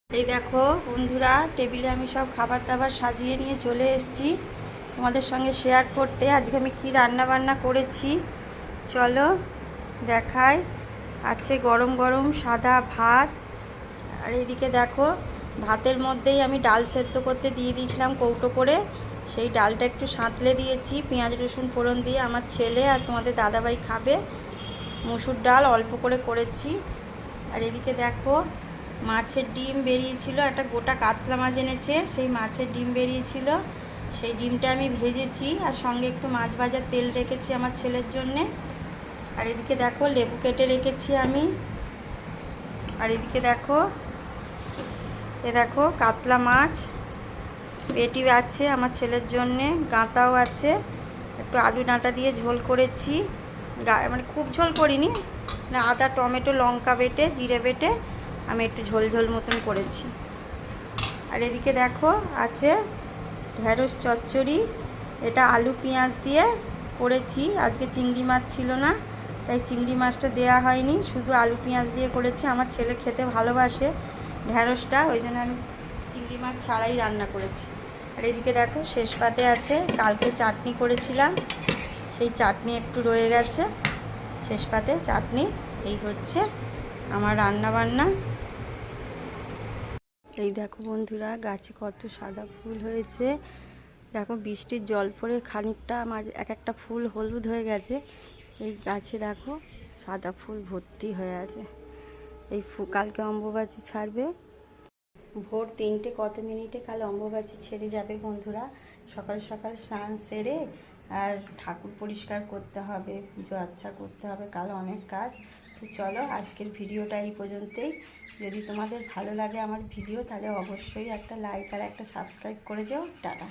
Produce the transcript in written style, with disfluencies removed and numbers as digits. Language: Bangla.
এই দেখো বন্ধুরা, টেবিলে আমি সব খাবার দাবার সাজিয়ে নিয়ে চলে এসেছি তোমাদের সঙ্গে শেয়ার করতে। আজকে আমি কি রান্না বান্না করেছি চলো দেখাই। আছে গরম গরম সাদা ভাত, আর এদিকে দেখো ভাতের মধ্যেই আমি ডাল সেদ্ধ করতে দিয়ে দিয়েছিলাম কৌটো করে। সেই ডালটা একটু সাঁতলে দিয়েছি পেঁয়াজ রসুন ফোড়ন দিয়ে। আমার ছেলে আর তোমাদের দাদাভাই খাবে। মসুর ডাল অল্প করে করেছি। আর এদিকে দেখো মাছের ডিম বেরিয়েছিল, একটা গোটা কাতলা মাছ এনেছে, সেই মাছের ডিম বেরিয়েছিল, সেই ডিমটা আমি ভেজেছি আর সঙ্গে একটু মাছ ভাজার তেল রেখেছি আমার ছেলের জন্যে। আর এদিকে দেখো লেবু কেটে রেখেছি আমি। আর এদিকে দেখো দেখো কাতলা মাছ পেটি আছে আমার ছেলের জন্যে, গাঁতাও আছে। একটু আলু ডাঁটা দিয়ে ঝোল করেছি, মানে খুব ঝোল করিনি, না আদা টমেটো লঙ্কা বেটে জিরে বেটে আমি একটু ঝোল ঝোল মতন করেছি। আর এদিকে দেখো আছে ঢেঁড়স চচ্চড়ি, এটা আলু পেঁয়াজ দিয়ে করেছি। আজকে চিংড়ি মাছ ছিল না, তাই চিংড়ি মাছটা দেয়া হয়নি, শুধু আলু পেঁয়াজ দিয়ে করেছি। আমার ছেলে খেতে ভালোবাসে ঢেঁড়সটা, ওই জন্য আমি চিংড়ি মাছ ছাড়াই রান্না করেছি। আর এদিকে দেখো শেষ পাতে আছে কালকে চাটনি করেছিলাম, সেই চাটনি একটু রয়ে গেছে, শেষ পাতে চাটনি। এই হচ্ছে আমার রান্না বান্না। এই দেখো বন্ধুরা গাছে কত সাদা ফুল হয়েছে, দেখো বৃষ্টির জল পড়ে খানিকটা মাঝে এক একটা ফুল হলুদ হয়ে গেছে। এই গাছে দেখো সাদা ফুল ভর্তি হয়ে আছে। এই কালকে অম্বুবাচী ছাড়বে, ভোর 3টে কত মিনিটে কাল অম্বুবাচী ছেড়ে যাবে বন্ধুরা। সকাল সকাল স্নান সেরে আর ঠাকুর পরিষ্কার করতে হবে, পুজো আচ্ছা করতে হবে, কাল অনেক কাজ। তো চলো আজকের ভিডিওটা এই পর্যন্তই। যদি তোমাদের ভালো লাগে আমার ভিডিও তাহলে অবশ্যই একটা লাইক আর একটা সাবস্ক্রাইব করে যাও। টাটা।